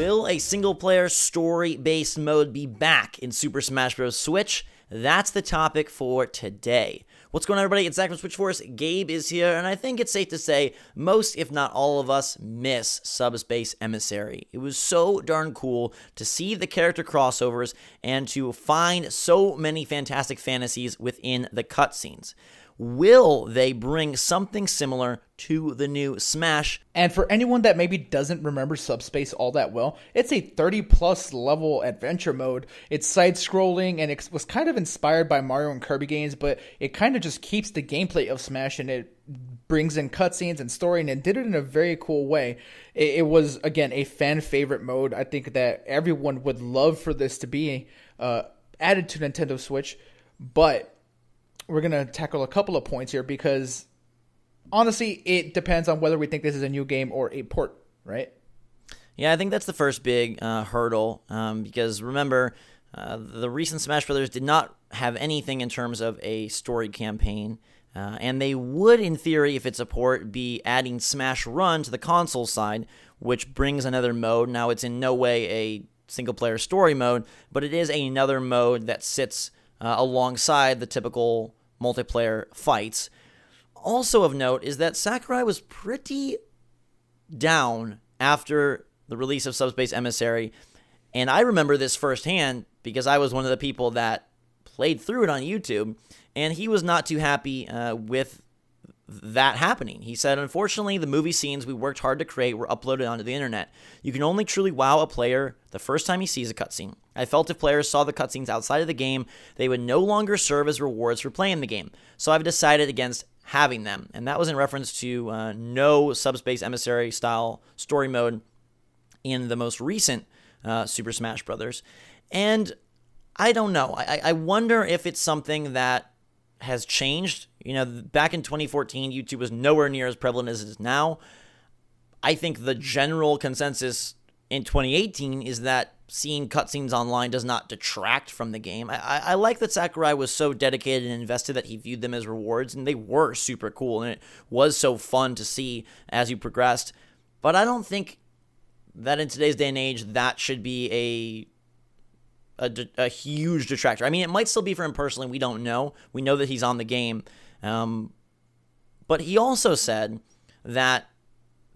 Will a single-player story-based mode be back in Super Smash Bros. Switch? That's the topic for today. What's going on, everybody? It's Zach from Switch Force. Gabe is here, and I think it's safe to say most, if not all of us, miss Subspace Emissary. It was so darn cool to see the character crossovers and to find so many fantastic fantasies within the cutscenes. Will they bring something similar to the new Smash? And for anyone that maybe doesn't remember Subspace all that well, it's a 30-plus level adventure mode. It's side-scrolling, and it was kind of inspired by Mario and Kirby games, but it kind of just keeps the gameplay of Smash, and it brings in cutscenes and story, and it did it in a very cool way. It was, again, a fan-favorite mode. I think that everyone would love for this to be added to Nintendo Switch, but we're going to tackle a couple of points here because, honestly, it depends on whether we think this is a new game or a port, right? Yeah, I think that's the first big hurdle because, remember, the recent Smash Brothers did not have anything in terms of a story campaign, and they would, in theory, if it's a port, be adding Smash Run to the console side, which brings another mode. Now, it's in no way a single-player story mode, but it is another mode that sits alongside the typical multiplayer fights. Also of note is that Sakurai was pretty down after the release of Subspace Emissary, and I remember this firsthand because I was one of the people that played through it on YouTube, and he was not too happy with that happening. He said, unfortunately, the movie scenes we worked hard to create were uploaded onto the internet. You can only truly wow a player the first time he sees a cutscene. I felt if players saw the cutscenes outside of the game, they would no longer serve as rewards for playing the game. So I've decided against having them. And that was in reference to no Subspace Emissary style story mode in the most recent Super Smash Brothers. And I don't know. I wonder if it's something that has changed. You know, back in 2014, YouTube was nowhere near as prevalent as it is now. I think the general consensus in 2018 is that seeing cutscenes online does not detract from the game. I like that Sakurai was so dedicated and invested that he viewed them as rewards, and they were super cool, and it was so fun to see as you progressed. But I don't think that in today's day and age that should be a huge detractor. I mean, it might still be for him personally. We don't know. We know that he's on the game. But he also said that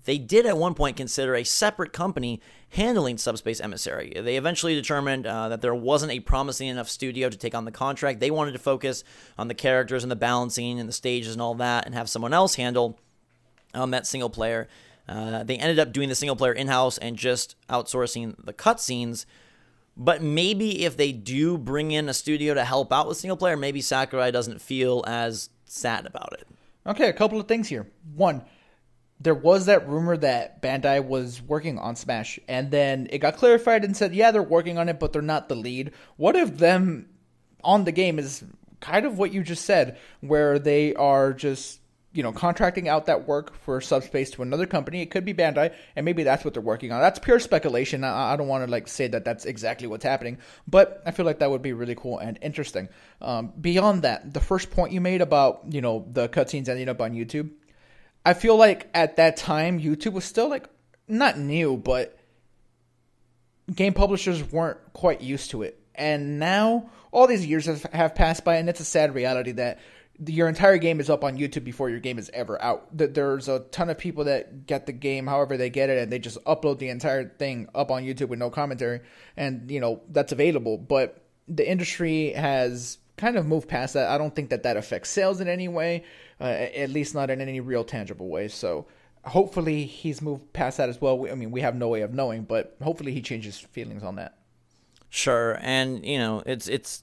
they did at one point consider a separate company handling Subspace Emissary. They eventually determined that there wasn't a promising enough studio to take on the contract. They wanted to focus on the characters and the balancing and the stages and all that and have someone else handle that single player. They ended up doing the single player in-house and just outsourcing the cutscenes. But maybe if they do bring in a studio to help out with single player, maybe Sakurai doesn't feel as sad about it. Okay, a couple of things here. One, there was that rumor that Bandai was working on Smash, and then it got clarified and said, yeah, they're working on it, but they're not the lead. What if them on the game is kind of what you just said, where they are just, contracting out that work for Subspace to another company? It could be Bandai, and maybe that's what they're working on. That's pure speculation. I don't want to say that that's exactly what's happening, but I feel like that would be really cool and interesting. Beyond that, the first point you made about, the cutscenes ending up on YouTube, I feel like at that time, YouTube was still not new, but game publishers weren't quite used to it. And now all these years have passed by, and it's a sad reality that your entire game is up on YouTube before your game is ever out. There's a ton of people that get the game however they get it, and they just upload the entire thing up on YouTube with no commentary, and, that's available. But the industry has kind of moved past that. I don't think that affects sales in any way, at least not in any real tangible way. So hopefully he's moved past that as well. We have no way of knowing, but hopefully he changes feelings on that. Sure, and, it's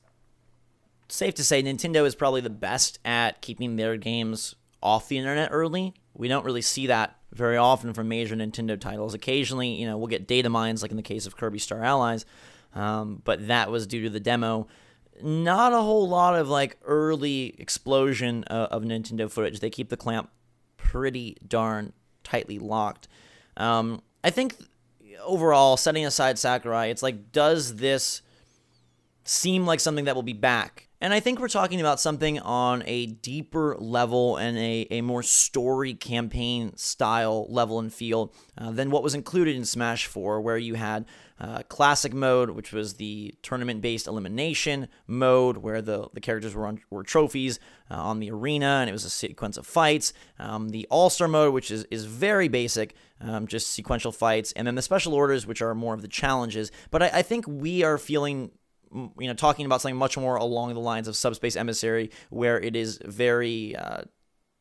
safe to say Nintendo is probably the best at keeping their games off the internet early. We don't really see that very often from major Nintendo titles. Occasionally, we'll get data mines, like in the case of Kirby Star Allies, but that was due to the demo. Not a whole lot of early explosion of Nintendo footage. They keep the clamp pretty darn tightly locked. I think overall, setting aside Sakurai, it's does this seem like something that will be back And I think we're talking about something on a deeper level and a more story campaign style level and feel than what was included in Smash 4, where you had classic mode, which was the tournament-based elimination mode, where the characters were trophies on the arena, and it was a sequence of fights. The All-Star mode, which is very basic, just sequential fights, and then the special orders, which are more of the challenges. But I think we are feeling, talking about something much more along the lines of Subspace Emissary, where it is very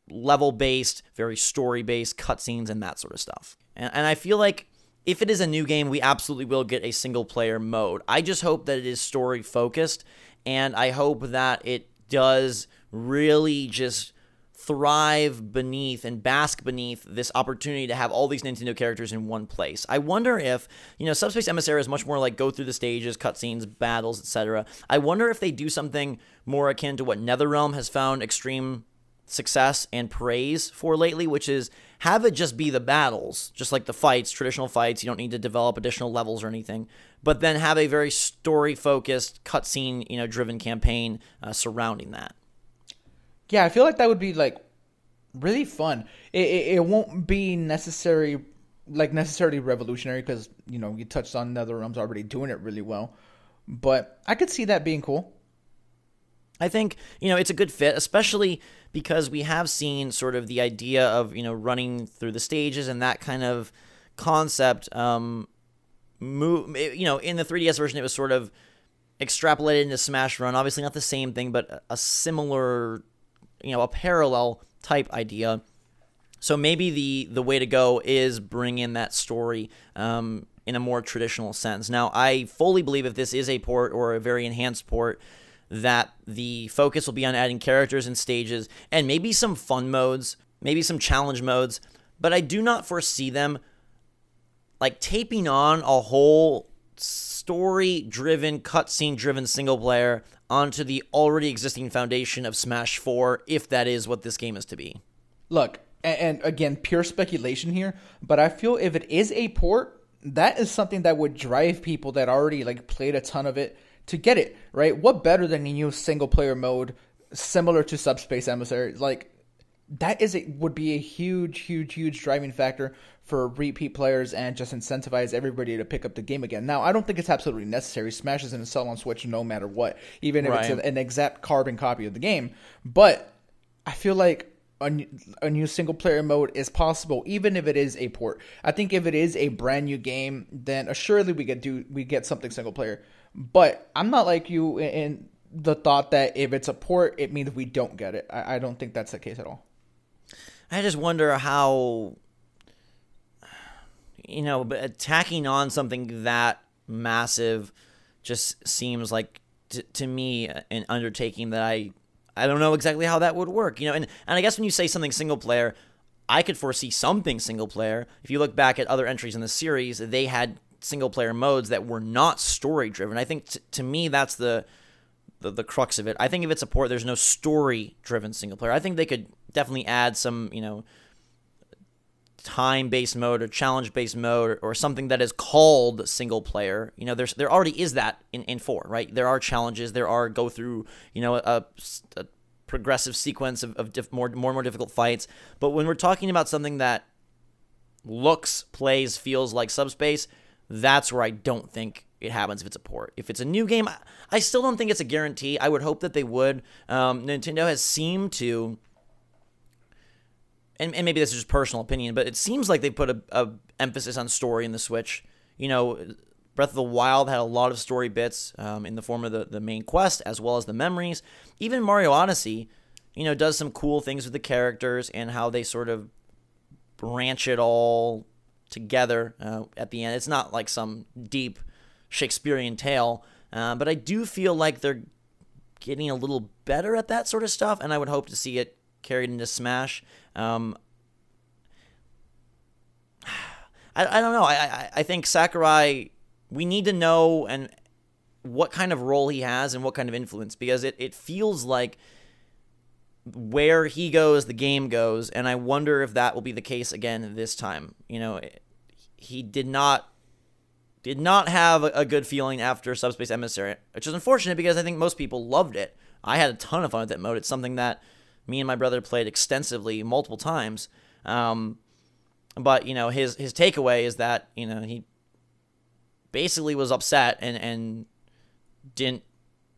level-based, very story-based, cutscenes, and that sort of stuff. And I feel like if it is a new game, we absolutely will get a single-player mode. I just hope that it is story-focused, and I hope that it does really just thrive beneath and bask beneath this opportunity to have all these Nintendo characters in one place. I wonder if, Subspace Emissary is much more like go through the stages, cutscenes, battles, etc. I wonder if they do something more akin to what NetherRealm has found extreme success and praise for lately, which is have it just be the battles, just like the fights, traditional fights. You don't need to develop additional levels or anything, but then have a very story-focused, cutscene, driven campaign surrounding that. Yeah, I feel like that would be like really fun. It won't be necessarily revolutionary because you touched on NetherRealm's already doing it really well, but I could see that being cool. I think it's a good fit, especially because we have seen sort of the idea of running through the stages and that kind of concept. In the 3DS version, it was sort of extrapolated into Smash Run. Obviously, not the same thing, but a similar, a parallel type idea. So maybe the way to go is bring in that story in a more traditional sense. Now, I fully believe if this is a port or a very enhanced port, that the focus will be on adding characters and stages and maybe some fun modes, maybe some challenge modes, but I do not foresee them like taping on a whole story-driven, cutscene-driven single player onto the already existing foundation of Smash 4, if that is what this game is to be. Look, and again, pure speculation here, but I feel if it is a port, that is something that would drive people that already played a ton of it to get it, right? What better than a new single-player mode similar to Subspace Emissary? That would be a huge driving factor for repeat players and just incentivize everybody to pick up the game again. Now, I don't think it's absolutely necessary. Smash is going to sell on Switch no matter what, even if it's an exact carbon copy of the game. But I feel like a new single-player mode is possible, even if it is a port. I think if it is a brand new game, then assuredly we get something single-player. But I'm not like you in the thought that if it's a port, it means we don't get it. I don't think that's the case at all. I just wonder how, but tacking on something that massive just seems like, to me, an undertaking that I don't know exactly how that would work. And I guess when you say something single player, I could foresee something single player. If you look back at other entries in the series, they had single-player modes that were not story-driven. I think, to me, that's the crux of it. I think if it's a port, there's no story-driven single-player. I think they could definitely add some, time-based mode or challenge-based mode or something that is called single-player. There already is that in 4, right? There are challenges. There are go through, a progressive sequence of more and more difficult fights. But when we're talking about something that looks, plays, feels like Subspace, that's where I don't think it happens if it's a port. If it's a new game, I still don't think it's a guarantee. I would hope that they would. Nintendo has seemed to, and maybe this is just personal opinion, but it seems like they put a emphasis on story in the Switch. Breath of the Wild had a lot of story bits in the form of the main quest as well as the memories. Even Mario Odyssey, does some cool things with the characters and how they sort of branch it all together at the end. It's not like some deep Shakespearean tale, but I do feel like they're getting a little better at that sort of stuff, and I would hope to see it carried into Smash. I don't know. I think Sakurai, we need to know and what kind of role he has and what kind of influence, because it feels like where he goes, the game goes, and I wonder if that will be the case again this time. He did not have a good feeling after Subspace Emissary, which is unfortunate because I think most people loved it. I had a ton of fun with that mode. It's something that me and my brother played extensively multiple times. But, you know, his takeaway is that, you know, he basically was upset and didn't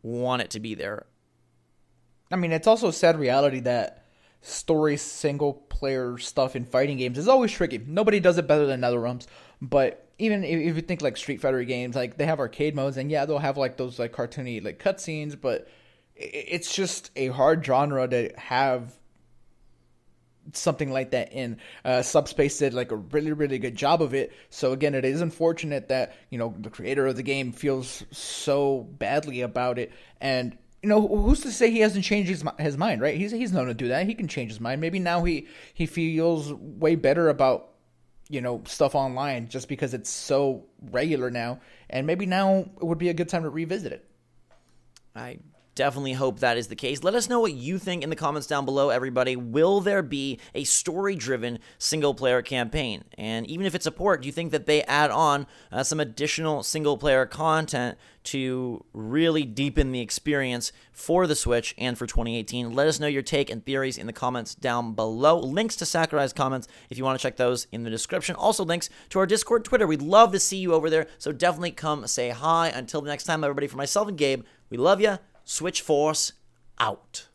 want it to be there. I mean, it's also a sad reality that story single-player stuff in fighting games is always tricky. Nobody does it better than NetherRealms. But even if you think like Street Fighter games, like they have arcade modes, and yeah, they'll have like those like cartoony like cutscenes, but it's just a hard genre to have something like that in. Subspace did like a really, really good job of it. So again, it is unfortunate that, you know, the creator of the game feels so badly about it. And, you know, who's to say he hasn't changed his mind, right? He's known to do that. He can change his mind. Maybe now he feels way better about, you know, stuff online just because it's so regular now. And maybe now it would be a good time to revisit it. I definitely hope that is the case. Let us know what you think in the comments down below, everybody. Will there be a story-driven single-player campaign? And even if it's a port, do you think that they add on some additional single-player content to really deepen the experience for the Switch and for 2018? Let us know your take and theories in the comments down below. Links to Sakurai's comments, if you want to check those, in the description. Also, links to our Discord, Twitter. We'd love to see you over there, so definitely come say hi. Until the next time, everybody, for myself and Gabe, we love you. Switch Force out.